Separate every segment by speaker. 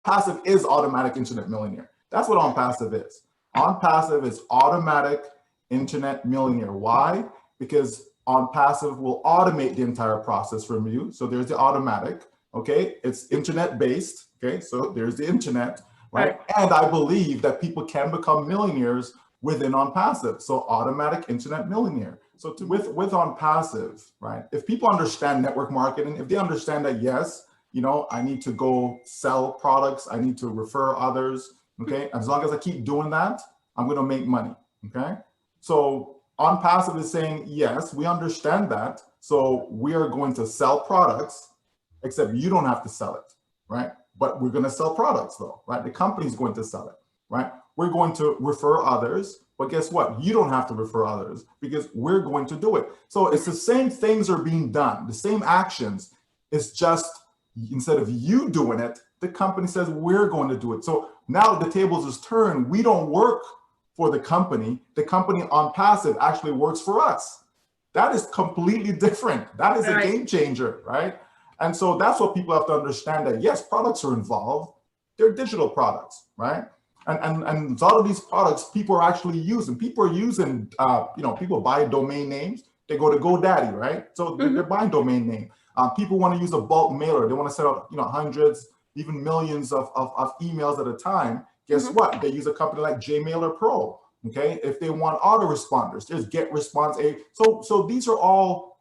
Speaker 1: Passive is automatic internet millionaire. That's what OnPassive is. OnPassive is automatic internet millionaire. Why? Because OnPassive will automate the entire process from you. So there's the automatic, okay? It's internet based, okay? So there's the internet, right? And I believe that people can become millionaires within OnPassive. So automatic internet millionaire. So with OnPassive, right? If people understand network marketing, if they understand that, yes, you know, I need to go sell products, I need to refer others, okay? As long as I keep doing that, I'm gonna make money, okay? So OnPassive is saying, yes, we understand that. So we are going to sell products, except you don't have to sell it, right? But we're gonna sell products though, right? The company's going to sell it, right? We're going to refer others, but guess what? You don't have to refer others because we're going to do it. So it's the same things are being done, the same actions. It's just instead of you doing it, the company says we're going to do it. So now the tables is turned. We don't work for the company. The company OnPassive actually works for us. That is completely different. That is a game changer, right? And so that's what people have to understand, that yes, products are involved. They're digital products, right? And a lot of these products people are actually using. People are using, you know, people buy domain names. They go to GoDaddy, right? So they're buying domain name. People want to use a bulk mailer. They want to send out, you know, hundreds, even millions of emails at a time. Guess what? They use a company like JMailer Pro. Okay, if they want autoresponders, there's GetResponse. So these are all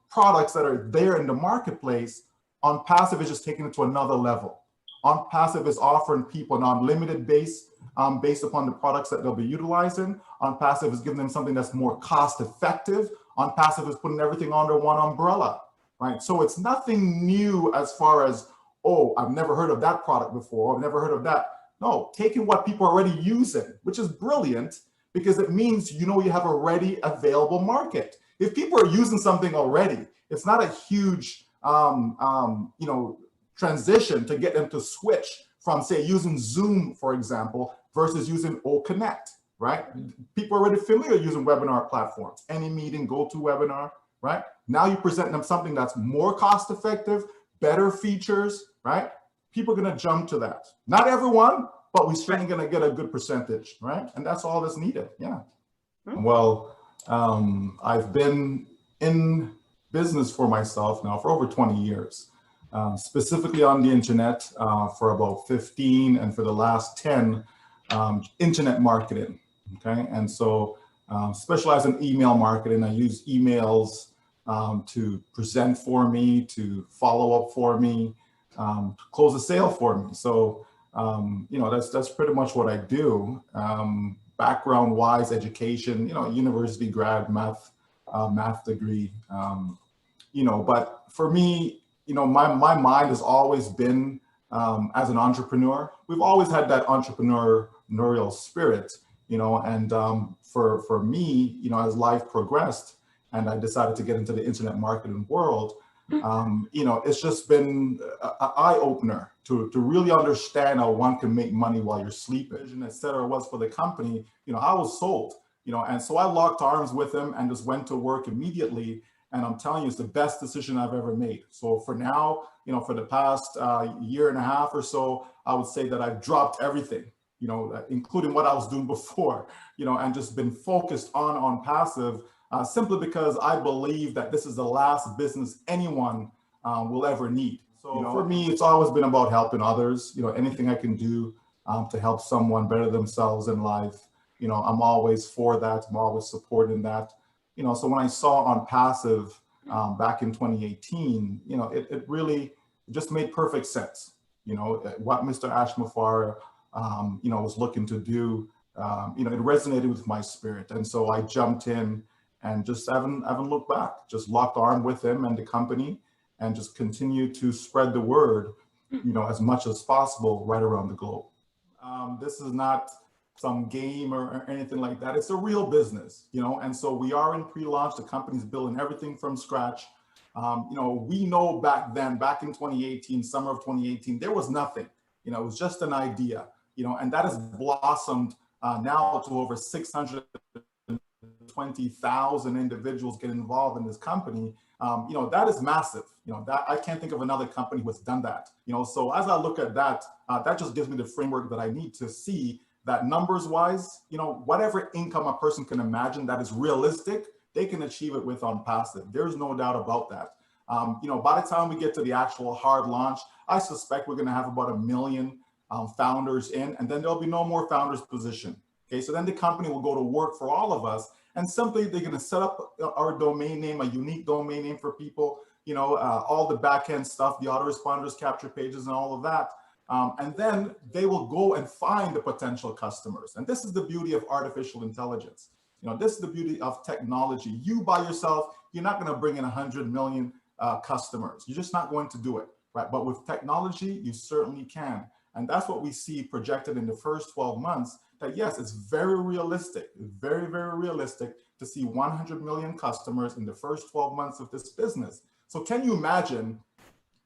Speaker 1: products that are there in the marketplace. OnPassive is just taking it to another level. OnPassive is offering people an unlimited base based upon the products that they'll be utilizing. OnPassive is giving them something that's more cost effective. OnPassive is putting everything under one umbrella, right? So it's nothing new as far as, oh, I've never heard of that product before. I've never heard of that. No, taking what people are already using, which is brilliant because it means, you know, you have a ready available market. If people are using something already, it's not a huge, you know, transition to get them to switch from, say, using Zoom, for example, versus using OConnect, right? People are already familiar using webinar platforms, AnyMeeting, GoToWebinar, right? Now you present them something that's more cost effective, better features, right? People are gonna jump to that. Not everyone, but we're certainly gonna get a good percentage, right? And that's all that's needed, yeah. Well, I've been in business for myself now for over 20 years. Specifically on the internet for about 15, and for the last 10, internet marketing, okay? And so specialize in email marketing. I use emails to present for me, to follow up for me, to close a sale for me. So, you know, that's pretty much what I do. Background-wise, education, you know, university grad, math degree, you know, but for me, you know, my mind has always been as an entrepreneur. We've always had that entrepreneurial spirit, you know, and for me, you know, as life progressed and I decided to get into the internet marketing world, you know, it's just been an eye-opener to really understand how one can make money while you're sleeping, et cetera, was for the company. You know, I was sold, you know, and so I locked arms with him and just went to work immediately. And I'm telling you, it's the best decision I've ever made. So for now, you know, for the past year and a half or so, I would say that I've dropped everything, you know, including what I was doing before, you know, and just been focused on OnPassive simply because I believe that this is the last business anyone will ever need. So you know, for me, it's always been about helping others. You know, anything I can do to help someone better themselves in life, you know, I'm always for that. I'm always supporting that. You know, so when I saw OnPassive back in 2018, you know, it really just made perfect sense. You know, what Mr. Ashmafar, you know, was looking to do, you know, it resonated with my spirit. And so I jumped in and just haven't looked back, just locked arm with him and the company and just continued to spread the word, you know, as much as possible right around the globe. This is not some game or anything like that. It's a real business, you know, and so we are in pre-launch. The company's building everything from scratch. You know, we know back then, back in 2018, summer of 2018, there was nothing, you know, it was just an idea, you know, and that has blossomed now to over 620,000 individuals get involved in this company. That is massive. That I can't think of another company who has done that. So as I look at that, that just gives me the framework that I need to see that numbers wise, whatever income a person can imagine that is realistic, they can achieve it with ONPASSIVE. There's no doubt about that. By the time we get to the actual hard launch, I suspect we're going to have about 1 million founders in, and then there'll be no more founders position. Okay, so then the company will go to work for all of us, and simply they're going to set up our domain name, a unique domain name for people, all the back-end stuff, the autoresponders, capture pages, and all of that. And then they will go and find the potential customers. And this is the beauty of artificial intelligence. This is the beauty of technology. You by yourself, you're not going to bring in 100 million customers. You're just not going to do it, right? But with technology, you certainly can. And that's what we see projected in the first 12 months, that yes, it's very realistic, very, very realistic to see 100 million customers in the first 12 months of this business. So can you imagine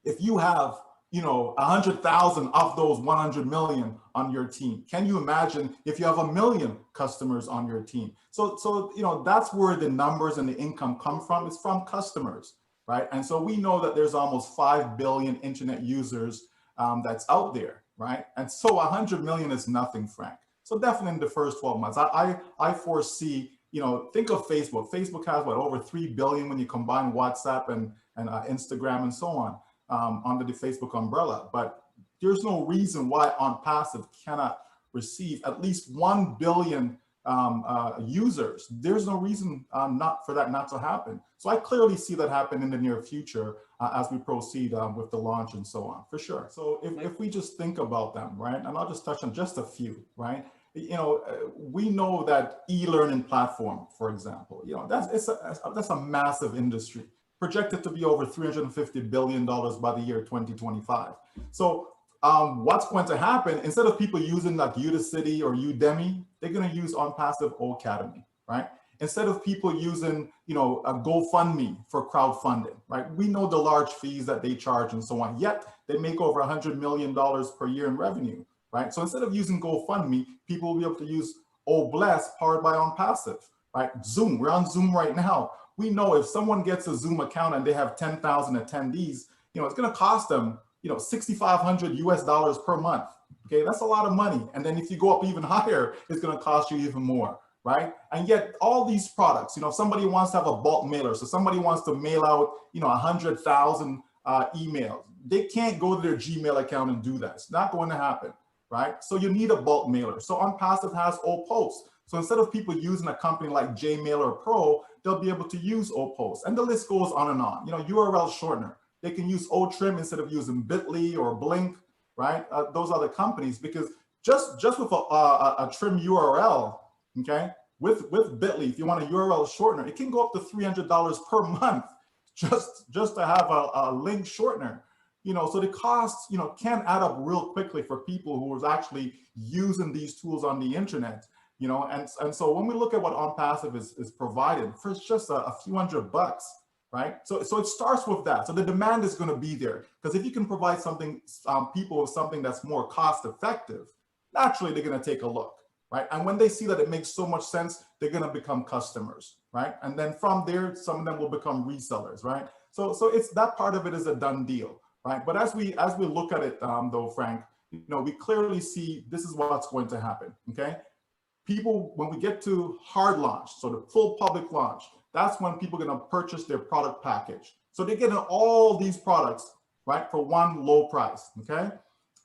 Speaker 1: if you have 100,000 of those 100 million on your team? Can you imagine if you have 1 million customers on your team? So that's where the numbers and the income come from. It's from customers, right? And so we know that there's almost 5 billion internet users that's out there, right? And so 100 million is nothing, Frank. So definitely in the first 12 months, I foresee, think of Facebook. Facebook has over 3 billion when you combine WhatsApp and Instagram and so on. Under the Facebook umbrella, but there's no reason why ONPASSIVE cannot receive at least 1 billion users. There's no reason for that not to happen. So I clearly see that happen in the near future as we proceed with the launch and so on, for sure. So if we just think about them, right, and I'll just touch on just a few, right? We know that e-learning platform, for example, that's a massive industry, projected to be over $350 billion by the year 2025. So what's going to happen, instead of people using like Udacity or Udemy, they're going to use ONPASSIVE Academy, right? Instead of people using, a GoFundMe for crowdfunding, right? We know the large fees that they charge and so on, yet they make over $100 million per year in revenue, right? So instead of using GoFundMe, people will be able to use Bless powered by ONPASSIVE, right? Zoom, we're on Zoom right now. We know if someone gets a Zoom account and they have 10,000 attendees, it's going to cost them, $6,500 US per month. Okay, that's a lot of money. And then if you go up even higher, it's going to cost you even more, right? And yet all these products, if somebody wants to have a bulk mailer, so somebody wants to mail out, 100,000 emails, they can't go to their Gmail account and do that. It's not going to happen, right? So you need a bulk mailer. So ONPASSIVE has OPost. So instead of people using a company like JMailer Pro, they'll be able to use OPost, and the list goes on and on. URL shortener. They can use Otrim instead of using Bitly or Blink, right? Those other companies, because just with a trim URL, okay, with Bitly, if you want a URL shortener, it can go up to $300 per month just to have a link shortener. So the costs, can add up real quickly for people who are actually using these tools on the internet. And so when we look at what ONPASSIVE is provided for just a few $100, right? So it starts with that. So the demand is going to be there, because if you can provide something, people with something that's more cost effective, naturally they're going to take a look, right? And when they see that it makes so much sense, they're going to become customers, right? And then from there, some of them will become resellers, right? So it's that part of it is a done deal, right? But as we look at it, though, Frank, we clearly see this is what's going to happen, okay? People, when we get to hard launch, so the full public launch, that's when people are going to purchase their product package. So they're getting all these products, right, for one low price, okay?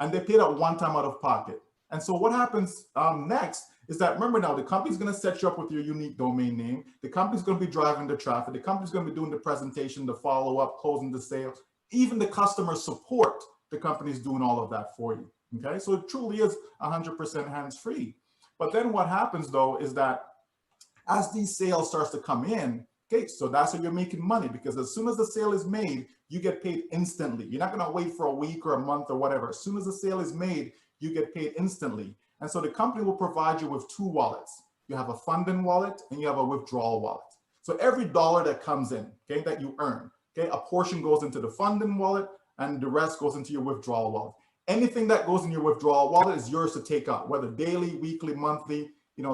Speaker 1: And they pay that one time out of pocket. And so what happens next is that, remember now, the company's going to set you up with your unique domain name. The company's going to be driving the traffic. The company's going to be doing the presentation, the follow-up, closing the sale. Even the customer support, the company's doing all of that for you, okay? So it truly is 100% hands-free. But then what happens, though, is that as these sales starts to come in, okay, so that's how you're making money, because as soon as the sale is made, you get paid instantly. You're not going to wait for a week or a month or whatever. As soon as the sale is made, you get paid instantly. And so the company will provide you with 2 wallets. You have a funding wallet and you have a withdrawal wallet. So every dollar that comes in, okay, that you earn, okay, a portion goes into the funding wallet and the rest goes into your withdrawal wallet. Anything that goes in your withdrawal wallet is yours to take out, whether daily, weekly, monthly.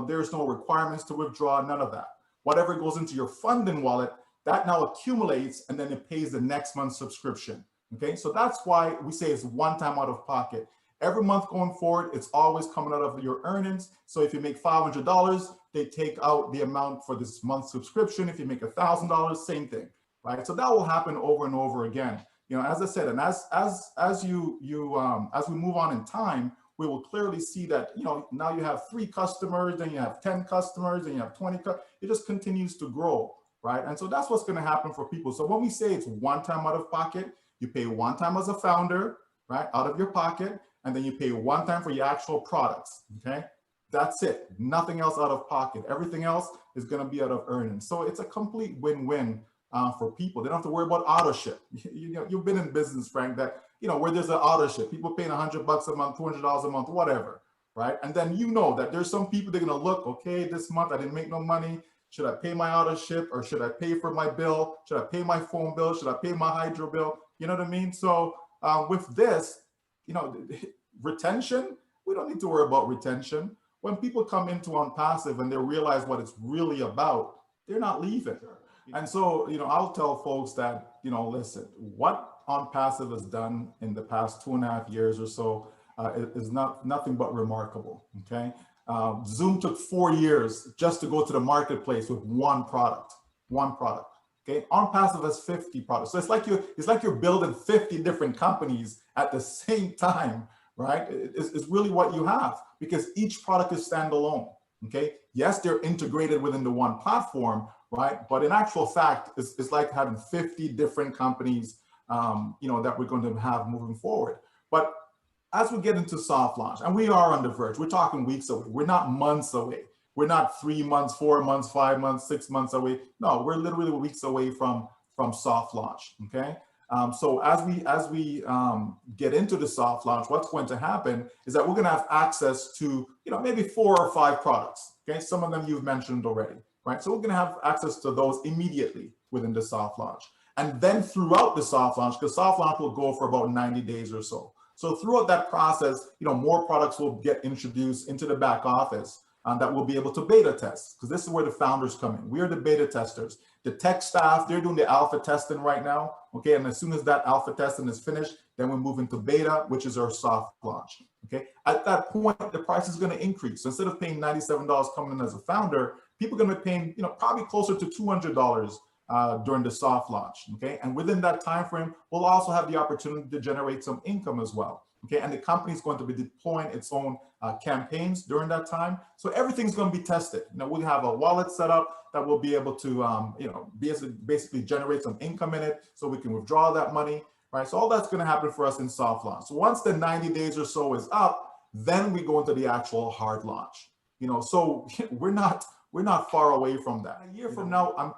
Speaker 1: There's no requirements to withdraw, none of that. Whatever goes into your funding wallet, that now accumulates and then it pays the next month's subscription. Okay, so that's why we say it's one time out of pocket. Every month going forward, it's always coming out of your earnings. So if you make $500, they take out the amount for this month's subscription. If you make $1,000, same thing, right? So that will happen over and over again. You know, as I said, and as we move on in time, we will clearly see that, you know, now you have 3 customers, then you have 10 customers, then you have 20. It just continues to grow, right? And so that's what's going to happen for people. So when we say it's one time out of pocket, you pay one time as a founder, right, out of your pocket, and then you pay one time for your actual products, okay? That's it. Nothing else out of pocket. Everything else is going to be out of earnings. So it's a complete win-win for people. They don't have to worry about auto ship. You know, you've been in business, Frank, that, you know, where there's an auto ship, people paying $100 a month, $200 a month, whatever, right? And then you know that there's some people, they're going to look, okay, this month I didn't make no money. Should I pay my auto ship, or should I pay for my bill? Should I pay my phone bill? Should I pay my hydro bill? You know what I mean? So with this, you know, retention, we don't need to worry about retention. When people come into ONPASSIVE and they realize what it's really about, they're not leaving. And so, you know, I'll tell folks that, you know, listen, what ONPASSIVE has done in the past 2.5 years or so is nothing but remarkable, okay? Zoom took 4 years just to go to the marketplace with one product. Okay, ONPASSIVE has 50 products. So it's like you're building 50 different companies at the same time, right? It's really what you have, because each product is standalone. Okay, yes, they're integrated within the one platform, right? But in actual fact, it's like having 50 different companies, you know, that we're going to have moving forward. But as we get into soft launch, and we are on the verge, we're talking weeks away. We're not months away. We're not 3 months, 4 months, 5 months, 6 months away. No, we're literally weeks away from soft launch. Okay. So as we get into the soft launch, what's going to happen is that we're going to have access to, you know, maybe 4 or 5 products. Okay. Some of them you've mentioned already, right? So we're going to have access to those immediately within the soft launch. And then throughout the soft launch, because soft launch will go for about 90 days or so. So throughout that process, you know, more products will get introduced into the back office that we'll be able to beta test, because this is where the founders come in. We are the beta testers. The tech staff, they're doing the alpha testing right now, okay? And as soon as that alpha testing is finished, then we move into beta, which is our soft launch, okay? At that point, the price is gonna increase. So instead of paying $97 coming in as a founder, people are gonna be paying, you know, probably closer to $200 during the soft launch, okay? And within that time frame, we'll also have the opportunity to generate some income as well. Okay, and the company is going to be deploying its own campaigns during that time. So everything's going to be tested. You know, we have a wallet set up that will be able to, you know, basically generate some income in it, so we can withdraw that money, right? So all that's going to happen for us in soft launch. So once the 90 days or so is up, then we go into the actual hard launch. You know, so we're not far away from that. A year from now, I am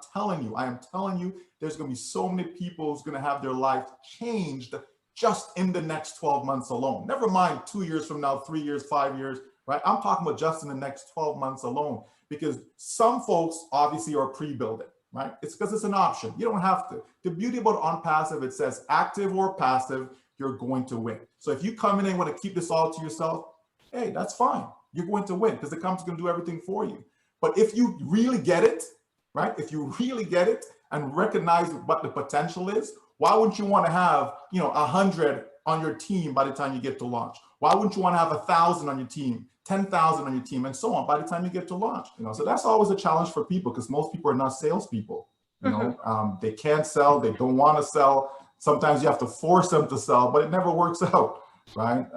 Speaker 1: telling you, there's going to be so many people who's going to have their life changed just in the next 12 months alone. Never mind 2 years from now, 3 years, 5 years, right? I'm talking about just in the next 12 months alone, because some folks obviously are pre-building, right? It's because it's an option. You don't have to. The beauty about ONPASSIVE, it says active or passive, you're going to win. So if you come in and want to keep this all to yourself, hey, that's fine. You're going to win because the company's going to do everything for you. But if you really get it, right? If you really get it and recognize what the potential is, why wouldn't you want to have, you know, 100 on your team by the time you get to launch? Why wouldn't you want to have 1,000 on your team, 10,000 on your team, and so on by the time you get to launch? You know, so that's always a challenge for people, because most people are not salespeople. You know, they can't sell, they don't want to sell. Sometimes you have to force them to sell, but it never works out, right?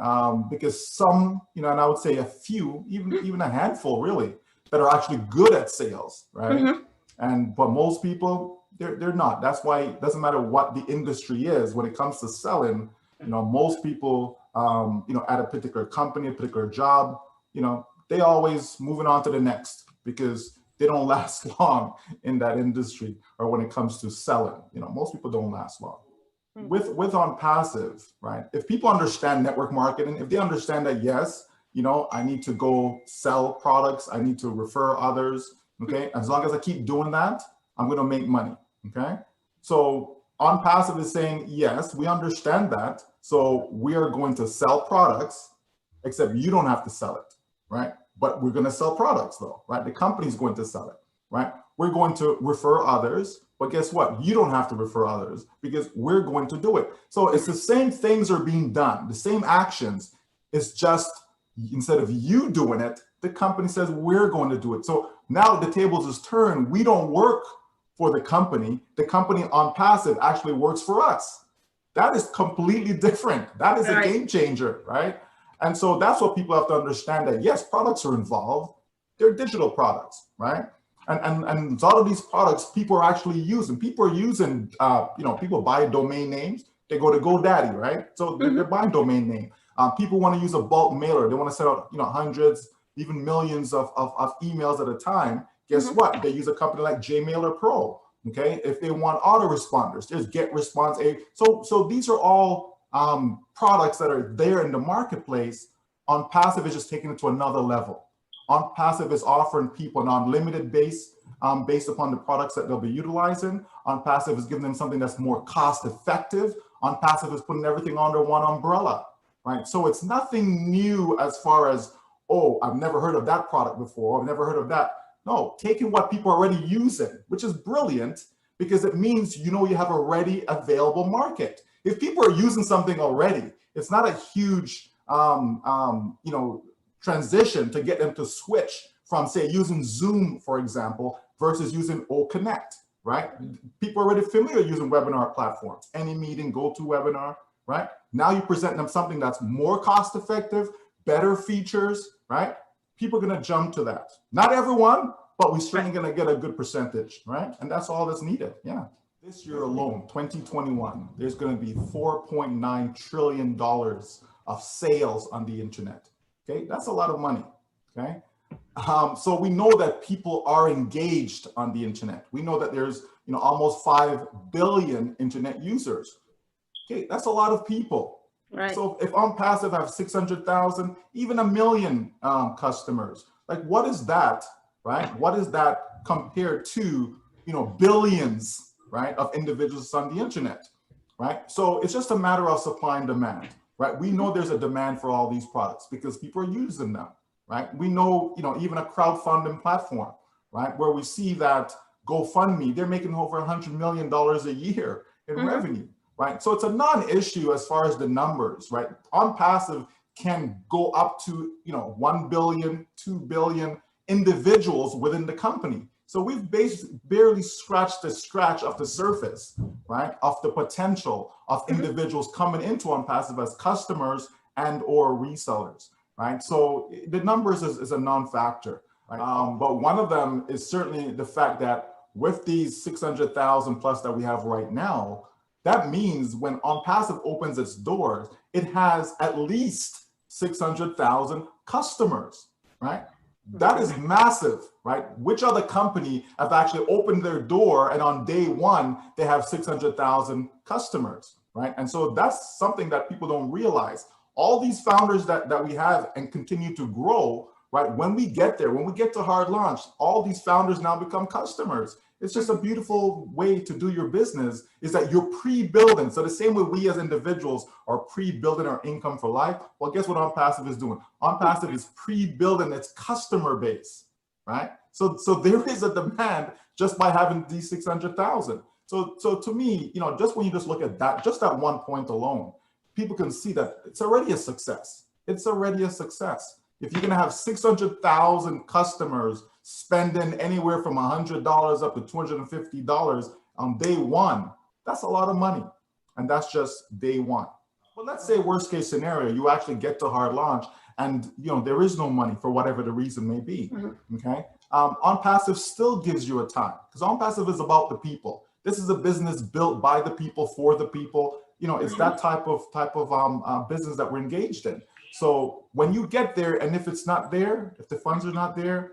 Speaker 1: Because some, you know, and I would say a few, even a handful, really, that are actually good at sales, right? But most people, they're not. That's why it doesn't matter what the industry is when it comes to selling. You know, most people, you know, at a particular company, a particular job, you know, they always moving on to the next, because they don't last long in that industry, or when it comes to selling. You know, most people don't last long. With ONPASSIVE, right? If people understand network marketing, if they understand that, yes, you know, I need to go sell products, I need to refer others, okay? As long as I keep doing that, I'm going to make money, okay? So ONPASSIVE is saying, yes, we understand that. So we are going to sell products, except you don't have to sell it, right? But we're going to sell products though, right? The company's going to sell it, right? we're going to refer others. But guess what? You don't have to refer others because we're going to do it. So it's the same things are being done, the same actions. It's just instead of you doing it, the company says we're going to do it. So now the tables is turned. We don't work for the company. The company ONPASSIVE actually works for us. That is completely different. That is a game changer, right? And so that's what people have to understand, that yes, products are involved. They're digital products, right? And a lot of these products people are actually using. People are using, people buy domain names. They go to GoDaddy, right? So they're buying domain name. People want to use a bulk mailer. They want to send out, hundreds, even millions of emails at a time. Guess what? They use a company like JMailer Pro. Okay, if they want autoresponders, there's GetResponse. So these are all products that are there in the marketplace. ONPASSIVE is just taking it to another level. ONPASSIVE is offering people an unlimited base based upon the products that they'll be utilizing. ONPASSIVE is giving them something that's more cost effective. ONPASSIVE is putting everything under one umbrella, right? So it's nothing new as far as, oh, I've never heard of that product before. I've never heard of that. No, taking what people are already using, which is brilliant because it means you have a ready available market. If people are using something already, it's not a huge transition to get them to switch from, say, using Zoom, for example, versus using OConnect, right? People are already familiar using webinar platforms, AnyMeeting, GoToWebinar, right? Now you present them something that's more cost effective, better features, right? People are going to jump to that. Not everyone, but we're certainly going to get a good percentage, right? And that's all that's needed. Yeah. This year alone, 2021, there's going to be $4.9 trillion of sales on the internet. Okay, that's a lot of money. Okay, so we know that people are engaged on the internet. We know that there's almost 5 billion internet users. Okay, that's a lot of people. Right. So if ONPASSIVE have 600,000, even 1 million customers, like what is that, right? What is that compared to billions, right, of individuals on the internet, right? So it's just a matter of supply and demand. Right? We know there's a demand for all these products because people are using them, right? We know, even a crowdfunding platform, right? Where we see that GoFundMe, they're making over $100 million a year in revenue, right? So it's a non-issue as far as the numbers, right? ONPASSIVE can go up to, 1 billion, 2 billion individuals within the company. So we've barely scratched the scratch of the surface, right, of the potential of individuals coming into ONPASSIVE as customers and or resellers, right? So the numbers is a non-factor, right? But one of them is certainly the fact that with these 600,000 plus that we have right now, that means when ONPASSIVE opens its doors, it has at least 600,000 customers, right? That is massive, right? Which other company have actually opened their door and on day one, they have 600,000 customers, right? And so that's something that people don't realize. All these founders that we have and continue to grow, right? When we get there, when we get to hard launch, all these founders now become customers. It's just a beautiful way to do your business, is that you're pre-building. So the same way we as individuals are pre-building our income for life, well, guess what ONPASSIVE is doing? ONPASSIVE is pre-building its customer base, right? So there is a demand just by having these 600,000. So to me, just when you just look at that, just that one point alone, people can see that it's already a success. It's already a success. If you're going to have 600,000 customers spending anywhere from $100 up to $250 on day one, that's a lot of money. And that's just day one. But let's say worst case scenario, you actually get to hard launch and there is no money for whatever the reason may be. Okay. ONPASSIVE still gives you a time, because ONPASSIVE is about the people. This is a business built by the people for the people. It's that type of business that we're engaged in. So when you get there, and if it's not there, if the funds are not there,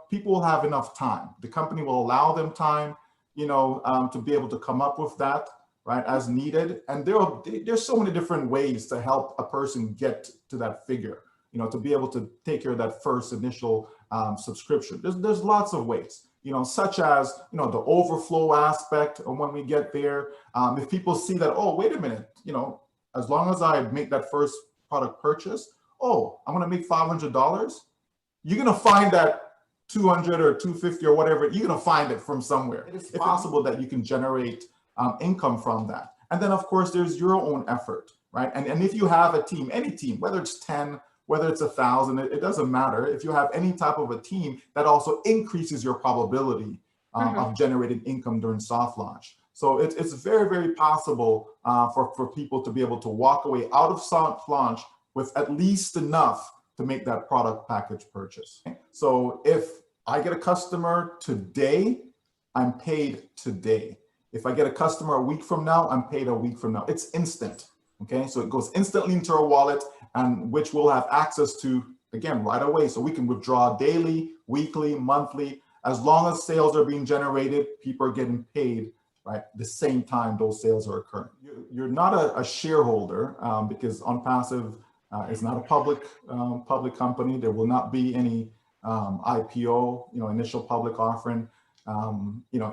Speaker 1: people will have enough time. The company will allow them time, to be able to come up with that, right, as needed. And there's so many different ways to help a person get to that figure, to be able to take care of that first initial subscription. There's lots of ways, such as, the overflow aspect of when we get there. If people see that, oh, wait a minute, as long as I make that first product purchase, oh, I'm going to make $500. You're going to find that 200 or 250 or whatever, you're going to find it from somewhere. It is possible that you can generate income from that. And then, of course, there's your own effort, right? And if you have a team, any team, whether it's 10, whether it's 1,000, it doesn't matter. If you have any type of a team, that also increases your probability of generating income during soft launch. So it's very, very possible for people to be able to walk away out of soft launch with at least enough to make that product package purchase. So if I get a customer today, I'm paid today. If I get a customer a week from now, I'm paid a week from now. It's instant, okay? So it goes instantly into our wallet, and which we'll have access to, again, right away. So we can withdraw daily, weekly, monthly. As long as sales are being generated, people are getting paid, right? The same time those sales are occurring. You're not a shareholder because ONPASSIVE is not a public company. There will not be any IPO, initial public offering.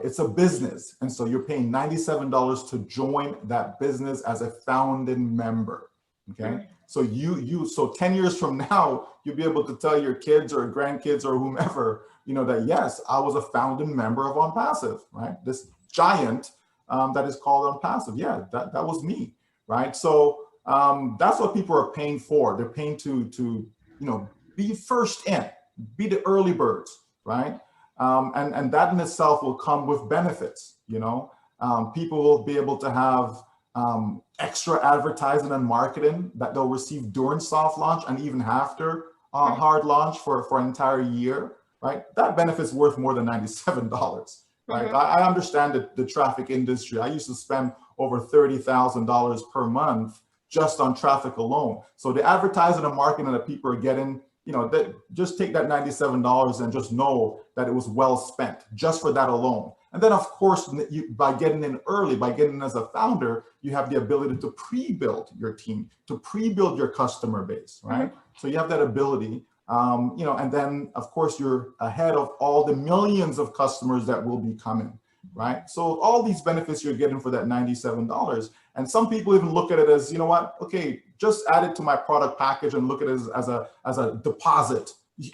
Speaker 1: It's a business. And so you're paying $97 to join that business as a founding member, okay? So so 10 years from now, you'll be able to tell your kids or grandkids or whomever, that yes, I was a founding member of ONPASSIVE, right? This giant that is called ONPASSIVE. Yeah, that was me, right? So that's what people are paying for. They're paying to be first in, be the early birds, right? And that in itself will come with benefits. People will be able to have extra advertising and marketing that they'll receive during soft launch and even after hard launch for an entire year, right? That benefit's worth more than $97, right? I understand the traffic industry. I used to spend over $30,000 per month just on traffic alone. So the advertising and marketing that people are getting, just take that $97 and just know that it was well spent just for that alone. And then, of course, by getting in early, by getting in as a founder, you have the ability to pre-build your team, to pre-build your customer base, right? So you have that ability, and then, of course, you're ahead of all the millions of customers that will be coming, right? So all these benefits you're getting for that $97. And some people even look at it as, okay, just add it to my product package and look at it as a deposit,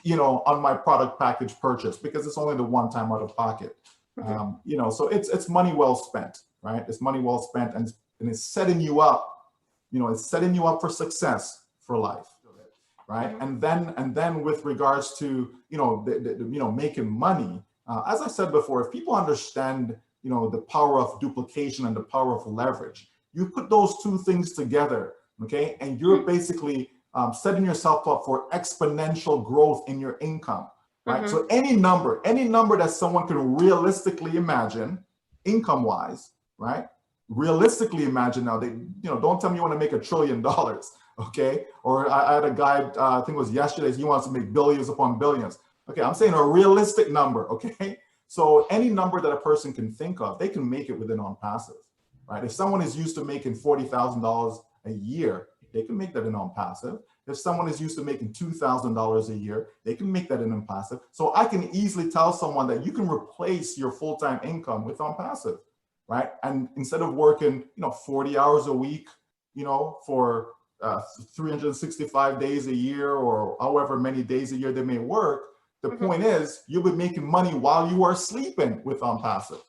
Speaker 1: on my product package purchase, because it's only the one time out of pocket. So it's money well spent, right? It's money well spent, and it's setting you up, it's setting you up for success for life, right? And then with regards to, making money, as I said before, if people understand, the power of duplication and the power of leverage, you put those two things together, okay? And you're basically setting yourself up for exponential growth in your income, right? So any number that someone can realistically imagine, income-wise, right? Realistically imagine now, don't tell me you want to make $1 trillion, okay? Or I had a guy, I think it was yesterday, he wants to make billions upon billions. Okay, I'm saying a realistic number, okay? So any number that a person can think of, they can make it within ONPASSIVE, right? If someone is used to making $40,000 a year, they can make that in ONPASSIVE. If someone is used to making $2,000 a year, they can make that in ONPASSIVE. So I can easily tell someone that you can replace your full-time income with ONPASSIVE, right? And instead of working, 40 hours a week, for 365 days a year, or however many days a year they may work, the point is you'll be making money while you are sleeping with ONPASSIVE.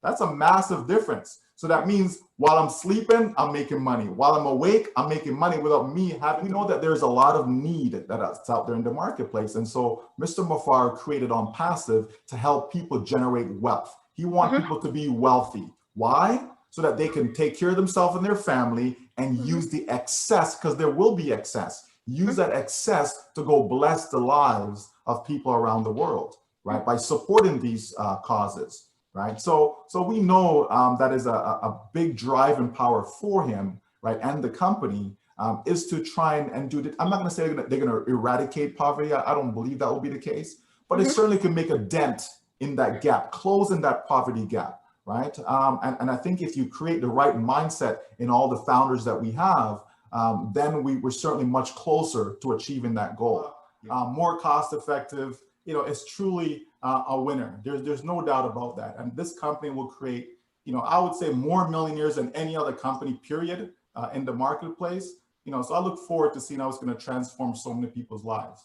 Speaker 1: That's a massive difference. So that means while I'm sleeping, I'm making money. While I'm awake, I'm making money without me having. We know that there's a lot of need that's out there in the marketplace. And so Mr. Mufar created ONPASSIVE to help people generate wealth. He wants people to be wealthy. Why? So that they can take care of themselves and their family and use the excess, because there will be excess. Use that excess to go bless the lives of people around the world, right? By supporting these causes. Right, so we know that is a big driving power for him, right, and the company is to try and do that. I'm not going to say they're going to eradicate poverty. I don't believe that will be the case, but it certainly can make a dent in that gap, closing that poverty gap, right? And I think if you create the right mindset in all the founders that we have, then we're certainly much closer to achieving that goal. More cost effective, it's truly a winner. There's no doubt about that. And this company will create, I would say more millionaires than any other company, period, in the marketplace. So I look forward to seeing how it's going to transform so many people's lives.